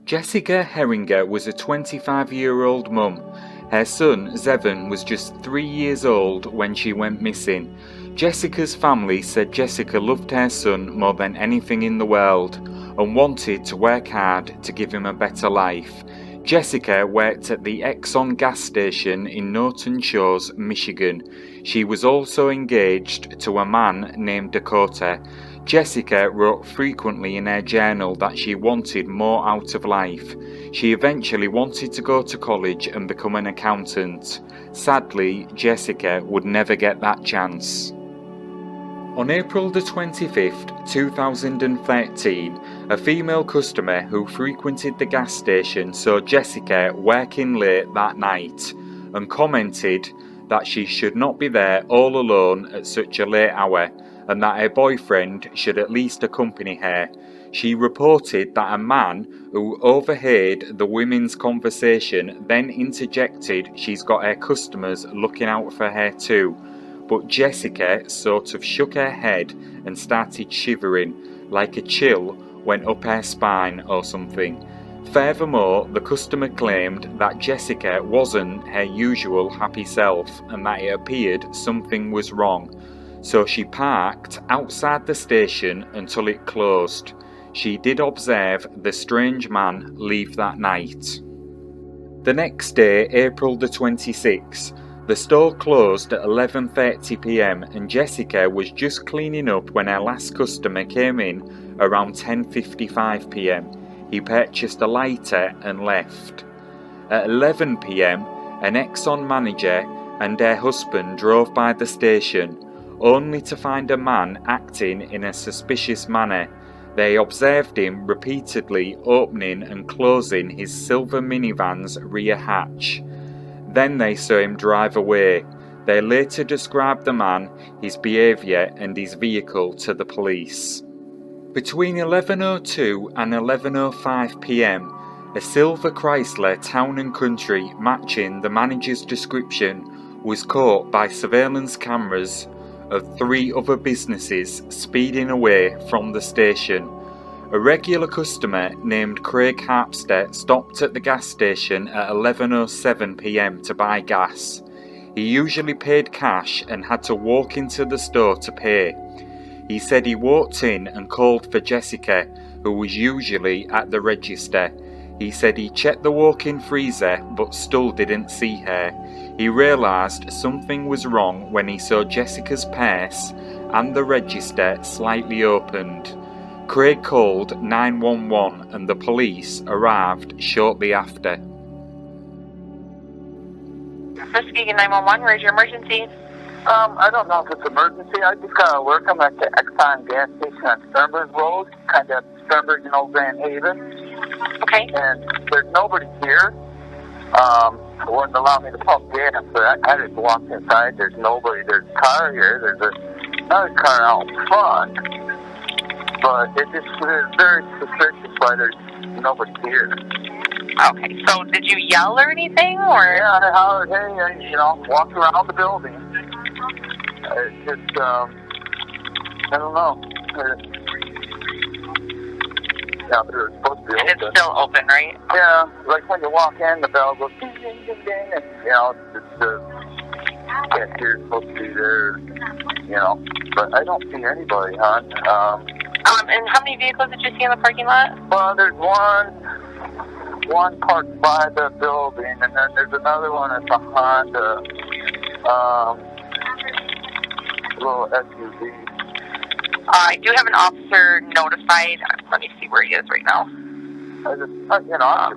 Jessica Heeringa was a 25-year-old mum. Her son, Zevon, was just 3 years old when she went missing. Jessica's family said Jessica loved her son more than anything in the world and wanted to work hard to give him a better life. Jessica worked at the Exxon gas station in Norton Shores, Michigan. She was also engaged to a man named Dakota. Jessica wrote frequently in her journal that she wanted more out of life. She eventually wanted to go to college and become an accountant. Sadly, Jessica would never get that chance. On April the 25th, 2013, a female customer who frequented the gas station saw Jessica working late that night and commented that she should not be there all alone at such a late hour and that her boyfriend should at least accompany her. She reported that a man who overheard the women's conversation then interjected she's got her customers looking out for her too. But Jessica sort of shook her head and started shivering, like a chill went up her spine or something. Furthermore, the customer claimed that Jessica wasn't her usual happy self and that it appeared something was wrong. So she parked outside the station until it closed. She did observe the strange man leave that night. The next day, April the 26th, the store closed at 11:30 p.m. and Jessica was just cleaning up when her last customer came in around 10:55 p.m. He purchased a lighter and left. At 11 p.m, an Exxon manager and her husband drove by the station, only to find a man acting in a suspicious manner. They observed him repeatedly opening and closing his silver minivan's rear hatch. Then they saw him drive away. They later described the man, his behaviour and his vehicle to the police. Between 11:02 and 11:05 p.m, a silver Chrysler Town & Country matching the manager's description was caught by surveillance cameras of 3 other businesses speeding away from the station. A regular customer named Craig Harpster stopped at the gas station at 11:07 p.m. to buy gas. He usually paid cash and had to walk into the store to pay. He said he walked in and called for Jessica, who was usually at the register. He said he checked the walk-in freezer but still didn't see her. He realised something was wrong when he saw Jessica's purse and the register slightly opened. Craig called 911 and the police arrived shortly after. Speaking 911, where's your emergency? I don't know if it's emergency. I just got to work. I'm at the Exxon gas station on Sternberg Road, kind of Sternberg, Grand Haven. Okay. And there's nobody here. It wouldn't allow me to pump gas, so I just walked inside. There's nobody. There's a car here. There's another car out front. But it's very suspicious why there's nobody here. Okay, so did you yell or anything, or? Yeah, I hollered, hey, walked around the building. It's just, I don't know. Yeah, but it was supposed to be open. And it's still open, right? Yeah, like when you walk in, the bell goes ding, ding, ding, ding, and, the cashier's supposed to be there, but I don't see anybody, hon. And how many vehicles did you see in the parking lot? Well, there's one parked by the building, and then there's another one at the Honda, little SUV. I do have an officer notified. Let me see where he is right now. I'm just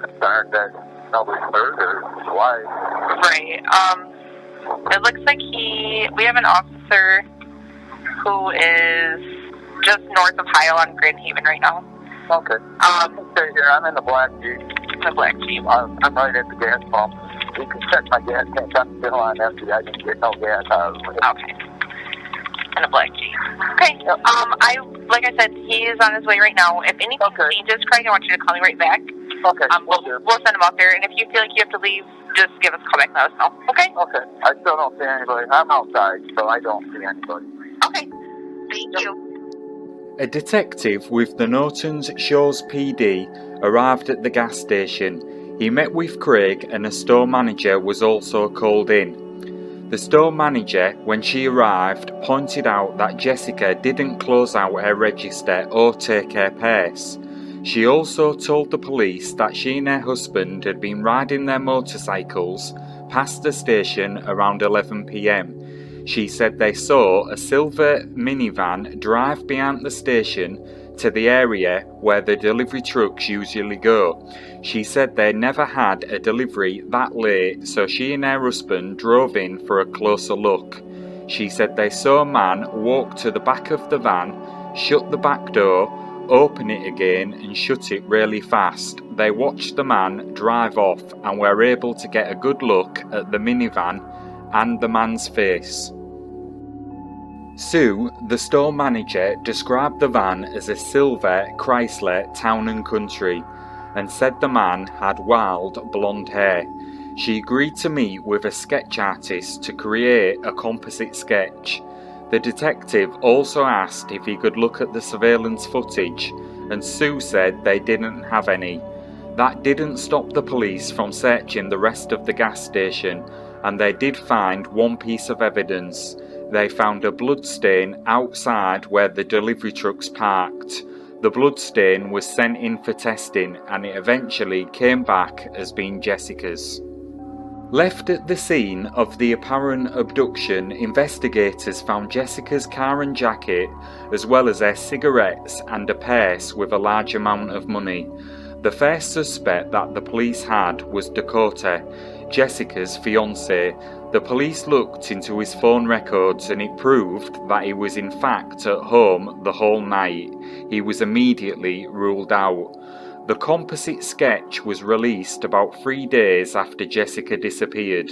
concerned that nobody's hurt or why. Right. It looks like we have an officer who is just north of Ohio on Grand Haven right now. Okay. I can stay here. I'm in the black Jeep. The black Jeep. I'm right at the gas pump. You can check my gas tank. I'm still on empty. I didn't get no gas out of it. Okay. In a black Jeep. Okay. Yep. Like I said, he is on his way right now. If anything changes, Craig, I want you to call me right back. Okay. We'll send him out there, and if you feel like you have to leave, just give us a call back and let us know. Okay? Okay. I still don't see anybody. I'm outside, so I don't see anybody. Okay. Thank you. A detective with the Norton Shores PD arrived at the gas station. He met with Craig and a store manager was also called in. The store manager, when she arrived, pointed out that Jessica didn't close out her register or take her purse. She also told the police that she and her husband had been riding their motorcycles past the station around 11 p.m. She said they saw a silver minivan drive behind the station to the area where the delivery trucks usually go. She said they never had a delivery that late, so she and her husband drove in for a closer look. She said they saw a man walk to the back of the van, shut the back door, open it again and shut it really fast. They watched the man drive off and were able to get a good look at the minivan and the man's face. Sue, the store manager, described the van as a silver Chrysler Town & Country and said the man had wild blonde hair. She agreed to meet with a sketch artist to create a composite sketch. The detective also asked if he could look at the surveillance footage, and Sue said they didn't have any. That didn't stop the police from searching the rest of the gas station, and they did find one piece of evidence. They found a bloodstain outside where the delivery trucks parked. The bloodstain was sent in for testing, and it eventually came back as being Jessica's. Left at the scene of the apparent abduction, investigators found Jessica's car and jacket, as well as her cigarettes and a purse with a large amount of money. The first suspect that the police had was Dakota, Jessica's fiancé. The police looked into his phone records and it proved that he was in fact at home the whole night. He was immediately ruled out. The composite sketch was released about 3 days after Jessica disappeared.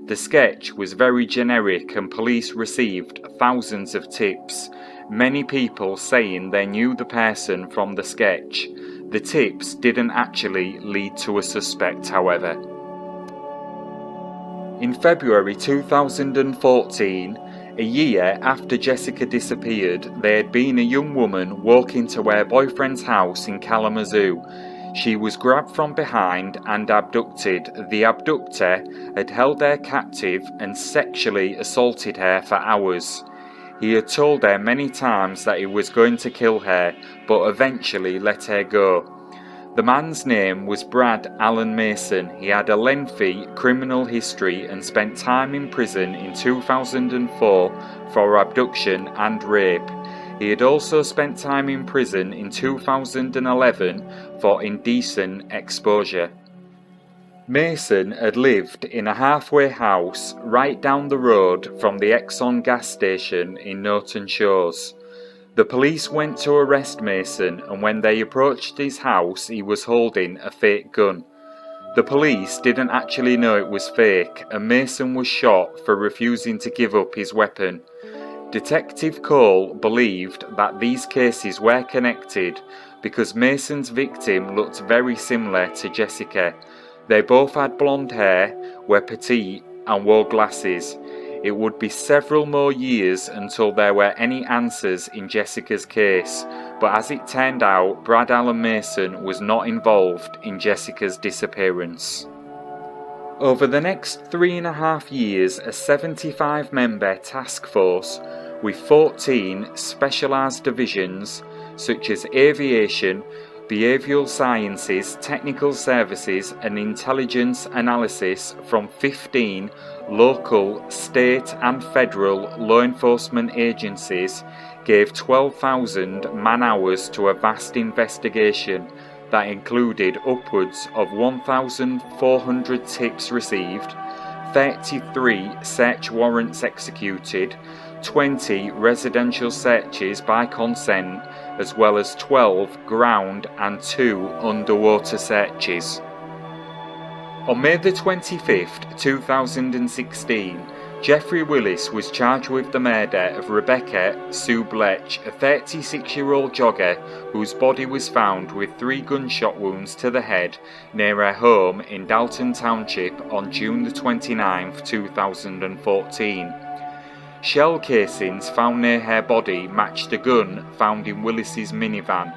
The sketch was very generic and police received thousands of tips, many people saying they knew the person from the sketch. The tips didn't actually lead to a suspect, however. In February 2014, a year after Jessica disappeared, there had been a young woman walking to her boyfriend's house in Kalamazoo. She was grabbed from behind and abducted. The abductor had held her captive and sexually assaulted her for hours. He had told her many times that he was going to kill her, but eventually let her go. The man's name was Brad Allen Mason. He had a lengthy criminal history and spent time in prison in 2004 for abduction and rape. He had also spent time in prison in 2011 for indecent exposure. Mason had lived in a halfway house right down the road from the Exxon gas station in Norton Shores. The police went to arrest Mason, and when they approached his house, he was holding a fake gun. The police didn't actually know it was fake, and Mason was shot for refusing to give up his weapon. Detective Cole believed that these cases were connected because Mason's victim looked very similar to Jessica. They both had blonde hair, were petite, and wore glasses. It would be several more years until there were any answers in Jessica's case, but as it turned out, Brad Allen Mason was not involved in Jessica's disappearance. Over the next 3.5 years, a 75-member task force with 14 specialised divisions such as aviation, behavioural sciences, technical services and intelligence analysis from 15 local, state and federal law enforcement agencies gave 12,000 man-hours to a vast investigation that included upwards of 1,400 tips received, 33 search warrants executed, 20 residential searches by consent, as well as 12 ground and 2 underwater searches. On May the 25th, 2016, Jeffrey Willis was charged with the murder of Rebecca Sue Bletch, a 36-year-old jogger whose body was found with 3 gunshot wounds to the head near her home in Dalton Township on June the 29th, 2014. Shell casings found near her body matched a gun found in Willis's minivan,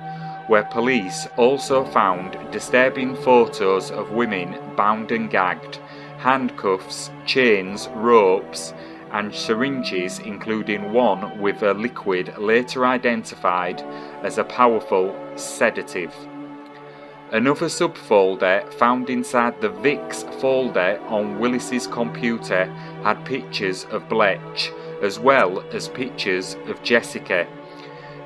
where police also found disturbing photos of women bound and gagged, handcuffs, chains, ropes, and syringes, including one with a liquid later identified as a powerful sedative. Another subfolder found inside the VIX folder on Willis's computer had pictures of Bletch, as well as pictures of Jessica.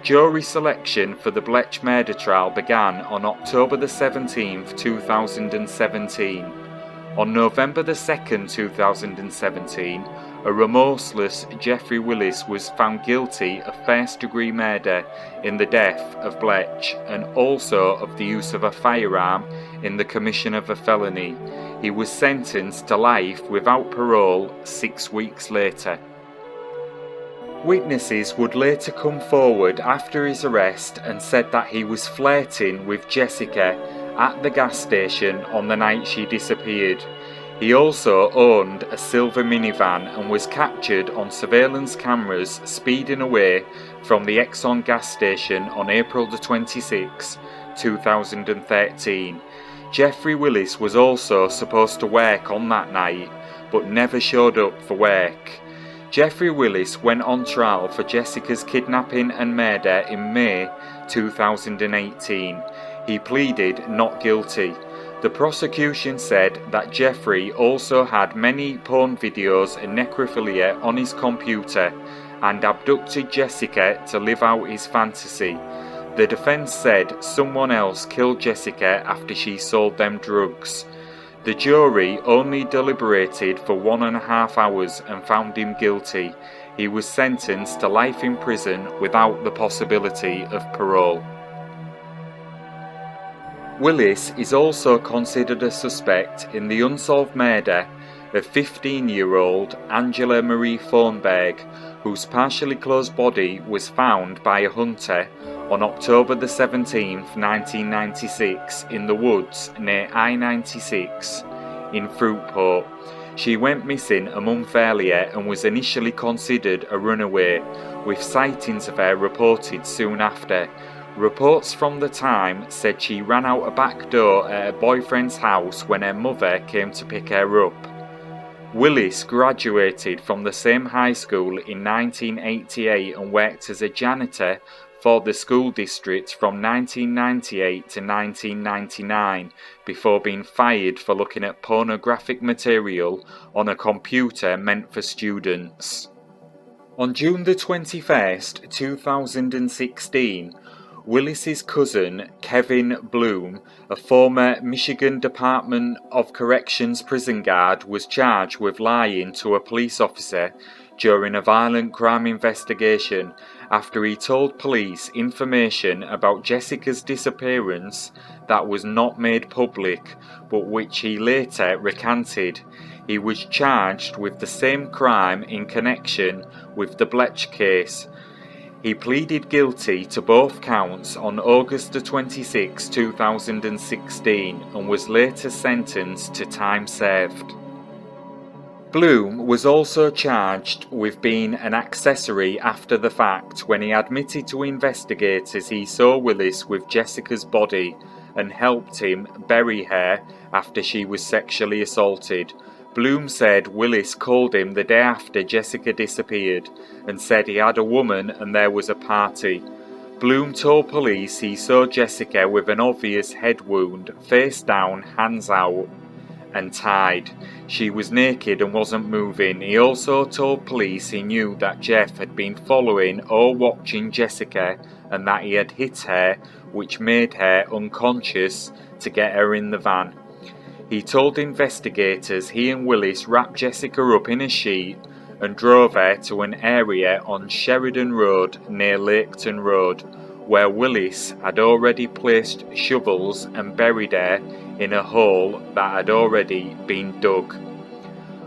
Jury selection for the Bletch murder trial began on October the 17th, 2017. On November the 2nd, 2017, a remorseless Jeffrey Willis was found guilty of first-degree murder in the death of Bletch and also of the use of a firearm in the commission of a felony. He was sentenced to life without parole 6 weeks later. Witnesses would later come forward after his arrest and said that he was flirting with Jessica at the gas station on the night she disappeared. He also owned a silver minivan and was captured on surveillance cameras speeding away from the Exxon gas station on April the 26th, 2013. Jeffrey Willis was also supposed to work on that night, but never showed up for work. Jeffrey Willis went on trial for Jessica's kidnapping and murder in May 2018. He pleaded not guilty. The prosecution said that Jeffrey also had many porn videos and necrophilia on his computer and abducted Jessica to live out his fantasy. The defense said someone else killed Jessica after she sold them drugs. The jury only deliberated for 1.5 hours and found him guilty. He was sentenced to life in prison without the possibility of parole. Willis is also considered a suspect in the unsolved murder of 15-year-old Angela Marie Thornberg, whose partially closed body was found by a hunter on October the 17th, 1996 in the woods near I-96 in Fruitport. She went missing a month earlier and was initially considered a runaway, with sightings of her reported soon after. Reports from the time said she ran out a back door at her boyfriend's house when her mother came to pick her up. Willis graduated from the same high school in 1988 and worked as a janitor for the school district from 1998 to 1999 before being fired for looking at pornographic material on a computer meant for students. On June the 21st, 2016, Willis's cousin, Kevin Bloom, a former Michigan Department of Corrections prison guard, was charged with lying to a police officer during a violent crime investigation after he told police information about Jessica's disappearance that was not made public, but which he later recanted. He was charged with the same crime in connection with the Bletch case. He pleaded guilty to both counts on August 26, 2016 and was later sentenced to time served. Bloom was also charged with being an accessory after the fact when he admitted to investigators he saw Willis with Jessica's body and helped him bury her after she was sexually assaulted. Bloom said Willis called him the day after Jessica disappeared and said he had a woman and there was a party. Bloom told police he saw Jessica with an obvious head wound, face down, hands out, and tied. She was naked and wasn't moving. He also told police he knew that Jeff had been following or watching Jessica and that he had hit her, which made her unconscious, to get her in the van. He told investigators he and Willis wrapped Jessica up in a sheet and drove her to an area on Sheridan Road near Laketon Road, where Willis had already placed shovels and buried her in a hole that had already been dug.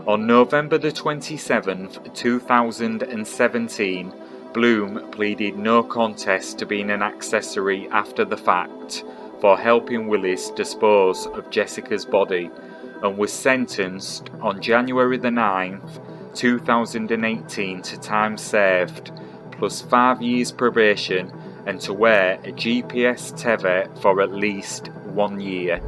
On November the 27th, 2017, Bloom pleaded no contest to being an accessory after the fact for helping Willis dispose of Jessica's body and was sentenced on January the 9th, 2018 to time served, plus 5 years probation, and to wear a GPS tether for at least 1 year.